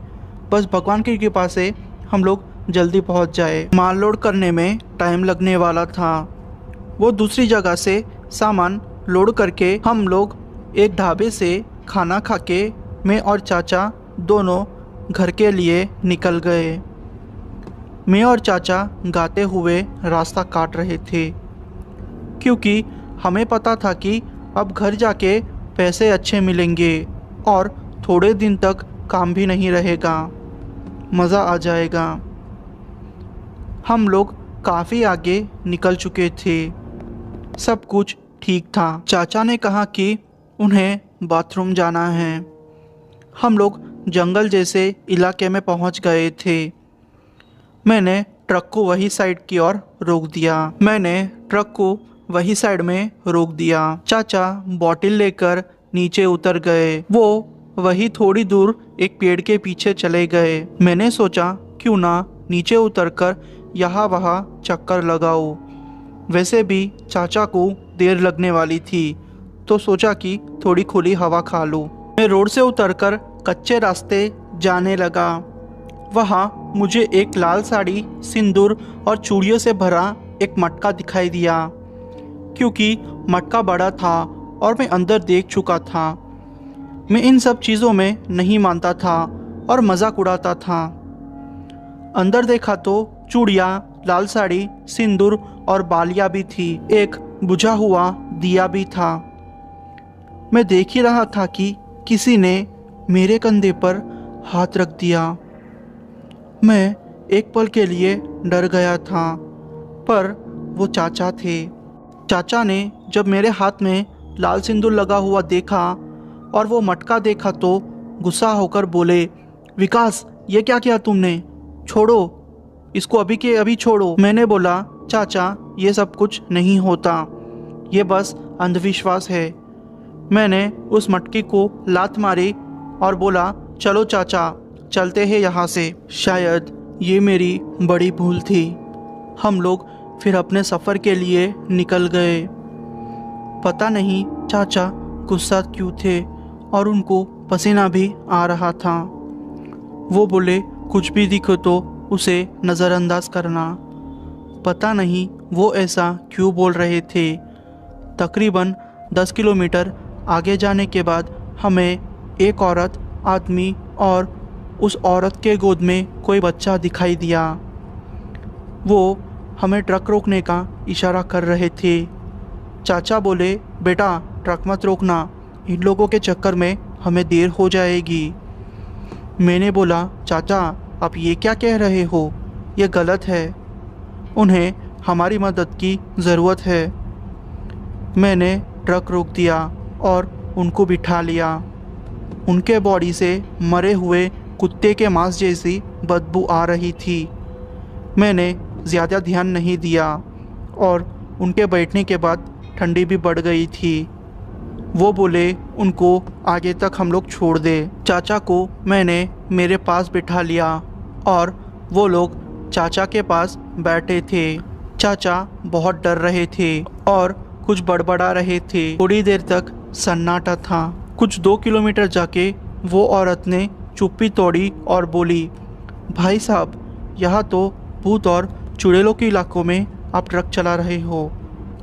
बस भगवान की कृपा से हम लोग जल्दी पहुँच जाए। माल लोड करने में टाइम लगने वाला था। वो दूसरी जगह से सामान लोड करके हम लोग एक ढाबे से खाना खा के मैं और चाचा दोनों घर के लिए निकल गए। मैं और चाचा गाते हुए रास्ता काट रहे थे, क्योंकि हमें पता था कि अब घर जाके पैसे अच्छे मिलेंगे और थोड़े दिन तक काम भी नहीं रहेगा, मज़ा आ जाएगा। हम लोग काफ़ी आगे निकल चुके थे। सब कुछ ठीक था। चाचा ने कहा कि उन्हें बाथरूम जाना है। हम लोग जंगल जैसे इलाके में पहुंच गए थे। मैंने ट्रक को वही साइड की ओर रोक दिया। चाचा बॉटल लेकर नीचे उतर गए। वो वही थोड़ी दूर एक पेड़ के पीछे चले गए। मैंने सोचा क्यों ना नीचे उतरकर यहाँ वहाँ चक्कर लगाऊं। वैसे भी चाचा को देर लगने वाली थी, तो सोचा कि थोड़ी खुली हवा खा लूं। मैं रोड से उतरकर कच्चे रास्ते जाने लगा। वहाँ मुझे एक लाल साड़ी, सिंदूर और चूड़ियों से भरा एक मटका दिखाई दिया। क्योंकि मटका बड़ा था और मैं अंदर देख चुका था, मैं इन सब चीज़ों में नहीं मानता था और मजाक उड़ाता था। अंदर देखा तो चूड़ियाँ, लाल साड़ी, सिंदूर और बालियाँ भी थी। एक बुझा हुआ दिया भी था। मैं देख ही रहा था कि किसी ने मेरे कंधे पर हाथ रख दिया। मैं एक पल के लिए डर गया था, पर वो चाचा थे। चाचा ने जब मेरे हाथ में लाल सिंदूर लगा हुआ देखा और वो मटका देखा तो गुस्सा होकर बोले, विकास ये क्या किया तुमने? छोड़ो इसको, अभी के अभी छोड़ो। मैंने बोला, चाचा ये सब कुछ नहीं होता, ये बस अंधविश्वास है। मैंने उस मटकी को लात मारी और बोला, चलो चाचा चलते हैं यहाँ से। शायद ये मेरी बड़ी भूल थी। हम लोग फिर अपने सफ़र के लिए निकल गए। पता नहीं चाचा गुस्सा क्यों थे और उनको पसीना भी आ रहा था। वो बोले, कुछ भी दिखो तो उसे नज़रअंदाज करना। पता नहीं वो ऐसा क्यों बोल रहे थे। तकरीबन 10 किलोमीटर आगे जाने के बाद हमें एक औरत, आदमी और उस औरत के गोद में कोई बच्चा दिखाई दिया। वो हमें ट्रक रोकने का इशारा कर रहे थे। चाचा बोले, बेटा ट्रक मत रोकना, इन लोगों के चक्कर में हमें देर हो जाएगी। मैंने बोला, चाचा आप ये क्या कह रहे हो, ये गलत है, उन्हें हमारी मदद की ज़रूरत है। मैंने ट्रक रोक दिया और उनको बिठा लिया। उनके बॉडी से मरे हुए कुत्ते के मांस जैसी बदबू आ रही थी। मैंने ज़्यादा ध्यान नहीं दिया और उनके बैठने के बाद ठंडी भी बढ़ गई थी। वो बोले उनको आगे तक हम लोग छोड़ दे। चाचा को मैंने मेरे पास बिठा लिया और वो लोग चाचा के पास बैठे थे। चाचा बहुत डर रहे थे और कुछ बड़बड़ा रहे थे। थोड़ी देर तक सन्नाटा था। कुछ 2 किलोमीटर जाके वो औरत ने चुप्पी तोड़ी और बोली, भाई साहब यहाँ तो भूत और चुड़ैलों के इलाकों में आप ट्रक चला रहे हो,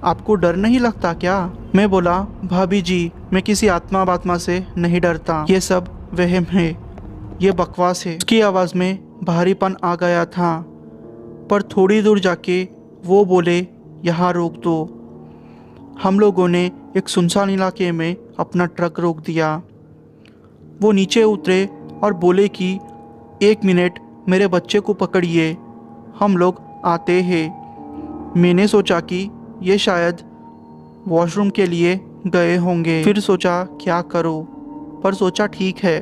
आपको डर नहीं लगता क्या? मैं बोला, भाभी जी मैं किसी आत्मा बात्मा से नहीं डरता, ये सब वहम है, ये बकवास है। उसकी आवाज़ में भारीपन आ गया था। पर थोड़ी दूर जाके वो बोले, यहाँ रोक दो। हम लोगों ने एक सुनसान इलाके में अपना ट्रक रोक दिया। वो नीचे उतरे और बोले कि 1 मिनट मेरे बच्चे को पकड़िए, हम लोग आते हैं। मैंने सोचा कि ये शायद वॉशरूम के लिए गए होंगे। फिर सोचा क्या करो, पर सोचा ठीक है।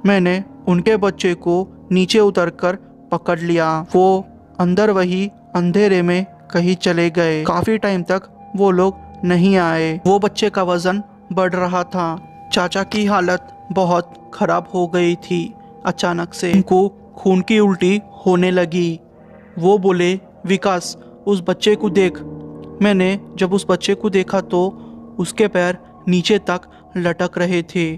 मैंने उनके बच्चे को नीचे उतरकर पकड़ लिया। वो अंदर वही अंधेरे में कहीं चले गए। काफ़ी टाइम तक वो लोग नहीं आए। वो बच्चे का वज़न बढ़ रहा था। चाचा की हालत बहुत ख़राब हो गई थी। अचानक से उनको खून की उल्टी होने लगी। वो बोले, विकास उस बच्चे को देख। मैंने जब उस बच्चे को देखा तो उसके पैर नीचे तक लटक रहे थे।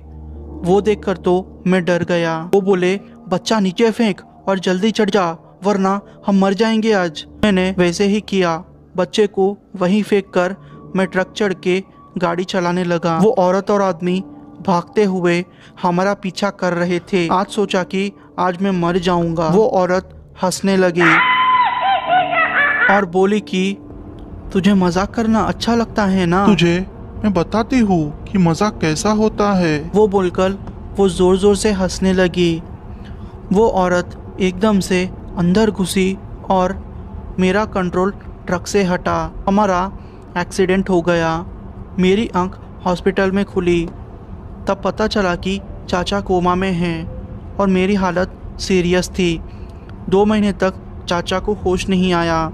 वो देखकर तो मैं डर गया। वो बोले, बच्चा नीचे फेंक और जल्दी चढ़ जा, वरना हम मर जाएंगे आज। मैंने वैसे ही किया। बच्चे को वहीं फेंक कर मैं ट्रक चढ़ के गाड़ी चलाने लगा। वो औरत और आदमी भागते हुए हमारा पीछा कर रहे थे। आज सोचा कि आज मैं मर जाऊंगा। वो औरत हंसने लगी और बोली कि तुझे मजाक करना अच्छा लगता है ना? तुझे मैं बताती हूँ कि मजाक कैसा होता है। वो बोलकर वो जोर जोर से हंसने लगी। वो औरत एकदम से अंदर घुसी और मेरा कंट्रोल ट्रक से हटा। हमारा एक्सीडेंट हो गया। मेरी आंख हॉस्पिटल में खुली। तब पता चला कि चाचा कोमा में हैं और मेरी हालत सीरियस थी। 2 महीने तक चाचा को होश नहीं आया।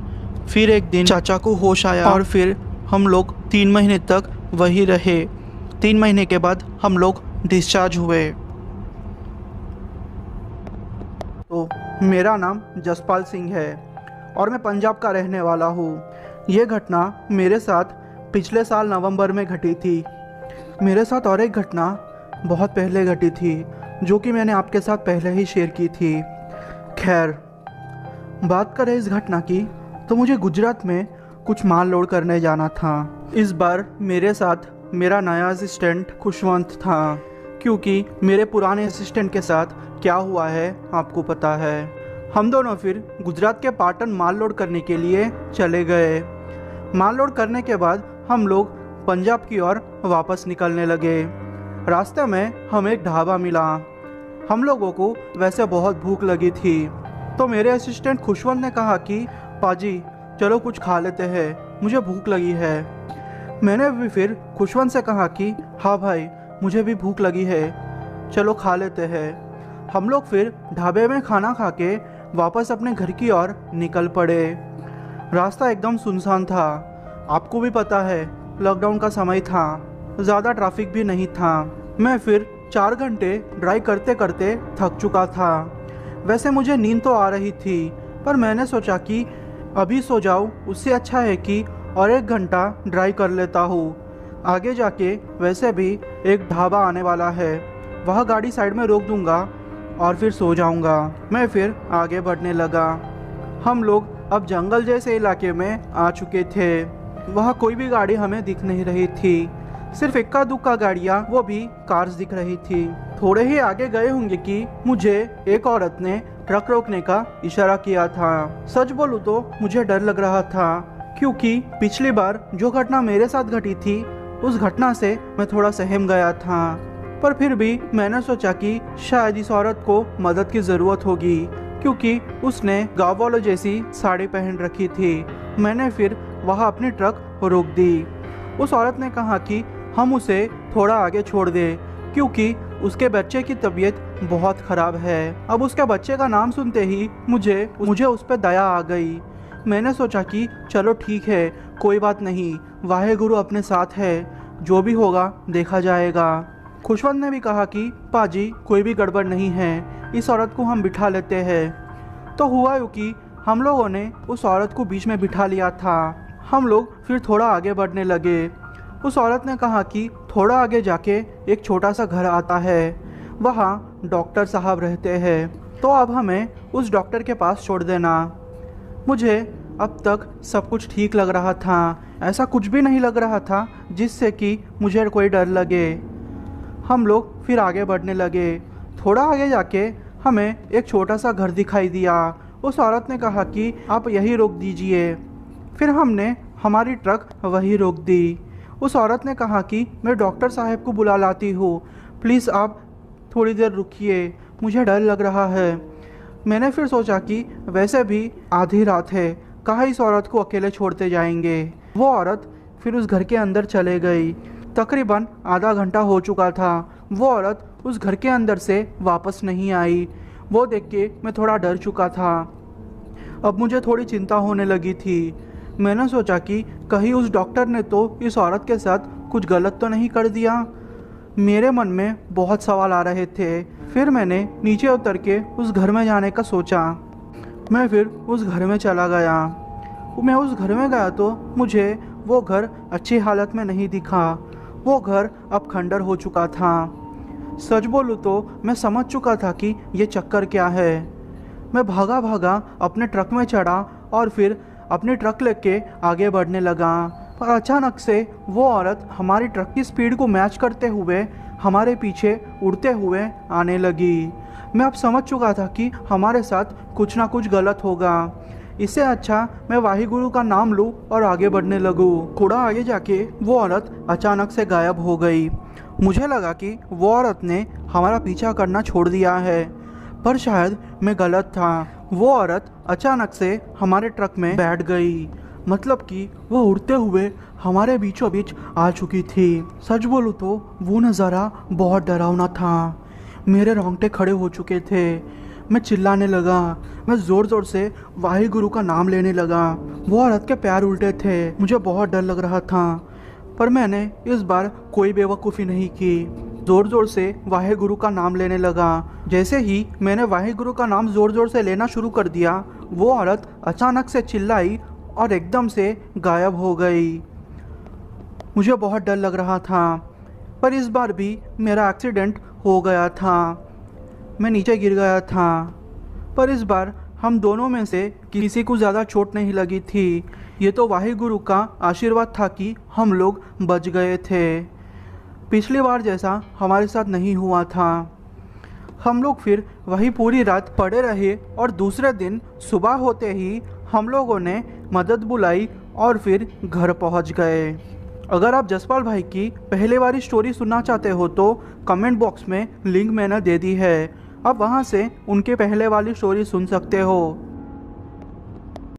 फिर एक दिन चाचा को होश आया और फिर हम लोग 3 महीने तक वही रहे। 3 महीने के बाद हम लोग डिस्चार्ज हुए। तो मेरा नाम जसपाल सिंह है और मैं पंजाब का रहने वाला हूँ। ये घटना मेरे साथ पिछले साल नवंबर में घटी थी। मेरे साथ और एक घटना बहुत पहले घटी थी जो कि मैंने आपके साथ पहले ही शेयर की थी। खैर, बात करें इस घटना की तो मुझे गुजरात में कुछ माल लोड करने जाना था। इस बार मेरे साथ मेरा नया असिस्टेंट खुशवंत था, क्योंकि मेरे पुराने असिस्टेंट के साथ क्या हुआ है आपको पता है। हम दोनों फिर गुजरात के पाटन माल लोड करने के लिए चले गए। माल लोड करने के बाद हम लोग पंजाब की ओर वापस निकलने लगे। रास्ते में हमें एक ढाबा मिला। हम लोगों को वैसे बहुत भूख लगी थी, तो मेरे असिस्टेंट खुशवंत ने कहा कि पाजी चलो कुछ खा लेते हैं, मुझे भूख लगी है। मैंने भी फिर खुशवंत से कहा कि हाँ भाई, मुझे भी भूख लगी है, चलो खा लेते हैं। हम लोग फिर ढाबे में खाना खा के वापस अपने घर की ओर निकल पड़े। रास्ता एकदम सुनसान था। आपको भी पता है लॉकडाउन का समय था, ज़्यादा ट्रैफिक भी नहीं था। मैं फिर 4 घंटे ड्राइव करते करते थक चुका था। वैसे मुझे नींद तो आ रही थी, पर मैंने सोचा कि अभी सो जाऊँ उससे अच्छा है कि और 1 घंटा ड्राइव कर लेता हूँ। आगे जाके वैसे भी एक ढाबा आने वाला है, वह गाड़ी साइड में रोक दूंगा और फिर सो जाऊंगा। मैं फिर आगे बढ़ने लगा। हम लोग अब जंगल जैसे इलाके में आ चुके थे। वहाँ कोई भी गाड़ी हमें दिख नहीं रही थी, सिर्फ इक्का दुक्का गाड़ियाँ, वो भी कार्स दिख रही थी। थोड़े ही आगे गए होंगे कि मुझे एक औरत ने ट्रक रोकने का इशारा किया था। सच बोलूं तो मुझे डर लग रहा था, क्योंकि पिछली बार जो घटना मेरे साथ घटी थी उस घटना से मैं थोड़ा सहम गया था। पर फिर भी मैंने सोचा कि शायद इस औरत को मदद की ज़रूरत होगी, क्योंकि उसने गाँव वालों जैसी साड़ी पहन रखी थी। मैंने फिर वहाँ अपनी ट्रक रोक दी। उस औरत ने कहा कि हम उसे थोड़ा आगे छोड़ दें, क्योंकि उसके बच्चे की तबीयत बहुत ख़राब है। अब उसके बच्चे का नाम सुनते ही मुझे उस पर दया आ गई। मैंने सोचा कि चलो ठीक है, कोई बात नहीं, वाहेगुरु अपने साथ है, जो भी होगा देखा जाएगा। खुशवंत ने भी कहा कि पाजी कोई भी गड़बड़ नहीं है, इस औरत को हम बिठा लेते हैं। तो हुआ यूँ कि हम लोगों ने उस औरत को बीच में बिठा लिया था। हम लोग फिर थोड़ा आगे बढ़ने लगे। उस औरत ने कहा कि थोड़ा आगे जाके एक छोटा सा घर आता है, वहाँ डॉक्टर साहब रहते हैं, तो अब हमें उस डॉक्टर के पास छोड़ देना। मुझे अब तक सब कुछ ठीक लग रहा था, ऐसा कुछ भी नहीं लग रहा था जिससे कि मुझे कोई डर लगे। हम लोग फिर आगे बढ़ने लगे। थोड़ा आगे जाके हमें एक छोटा सा घर दिखाई दिया। उस औरत ने कहा कि आप यहीं रोक दीजिए। फिर हमने हमारी ट्रक वहीं रोक दी। उस औरत ने कहा कि मैं डॉक्टर साहब को बुला लाती हूँ, प्लीज़ आप थोड़ी देर रुकिए, मुझे डर लग रहा है। मैंने फिर सोचा कि वैसे भी आधी रात है, कहाँ इस औरत को अकेले छोड़ते जाएंगे। वो औरत फिर उस घर के अंदर चले गई। तकरीबन आधा घंटा हो चुका था। वो औरत उस घर के अंदर से वापस नहीं आई। वो देख के मैं थोड़ा डर चुका था। अब मुझे थोड़ी चिंता होने लगी थी। मैंने सोचा कि कहीं उस डॉक्टर ने तो इस औरत के साथ कुछ गलत तो नहीं कर दिया। मेरे मन में बहुत सवाल आ रहे थे। फिर मैंने नीचे उतर के उस घर में जाने का सोचा। मैं फिर उस घर में चला गया। मैं उस घर में गया तो मुझे वो घर अच्छी हालत में नहीं दिखा। वो घर अब खंडर हो चुका था। सच बोलूँ तो मैं समझ चुका था कि ये चक्कर क्या है। मैं भागा भागा अपने ट्रक में चढ़ा और फिर अपने ट्रक लेके आगे बढ़ने लगा। पर अचानक से वो औरत हमारी ट्रक की स्पीड को मैच करते हुए हमारे पीछे उड़ते हुए आने लगी। मैं अब समझ चुका था कि हमारे साथ कुछ ना कुछ गलत होगा। इससे अच्छा मैं वाहिगुरु का नाम लूँ और आगे बढ़ने लगूँ। थोड़ा आगे जाके वो औरत अचानक से गायब हो गई। मुझे लगा कि वो औरत ने हमारा पीछा करना छोड़ दिया है, पर शायद मैं गलत था। वो औरत अचानक से हमारे ट्रक में बैठ गई, मतलब कि वो उड़ते हुए हमारे बीचों बीच आ चुकी थी। सच बोलूँ तो वो नज़ारा बहुत डरावना था। मेरे रोंगटे खड़े हो चुके थे। मैं चिल्लाने लगा। मैं ज़ोर ज़ोर से वाहिगुरु का नाम लेने लगा। वो औरत के पैर उल्टे थे। मुझे बहुत डर लग रहा था, पर मैंने इस बार कोई बेवकूफ़ी नहीं की। ज़ोर ज़ोर से वाहिगुरु का नाम लेने लगा। जैसे ही मैंने वाहिगुरु का नाम ज़ोर ज़ोर से लेना शुरू कर दिया, वो औरत अचानक से चिल्लाई और एकदम से गायब हो गई। मुझे बहुत डर लग रहा था, पर इस बार भी मेरा एक्सीडेंट हो गया था। मैं नीचे गिर गया था, पर इस बार हम दोनों में से किसी को ज़्यादा चोट नहीं लगी थी। ये तो वाहिगुरु का आशीर्वाद था कि हम लोग बच गए थे। पिछली बार जैसा हमारे साथ नहीं हुआ था। हम लोग फिर वही पूरी रात पड़े रहे और दूसरे दिन सुबह होते ही हम लोगों ने मदद बुलाई और फिर घर पहुंच गए। अगर आप जसपाल भाई की पहले वाली स्टोरी सुनना चाहते हो तो कमेंट बॉक्स में लिंक मैंने दे दी है। आप वहां से उनके पहले वाली स्टोरी सुन सकते हो।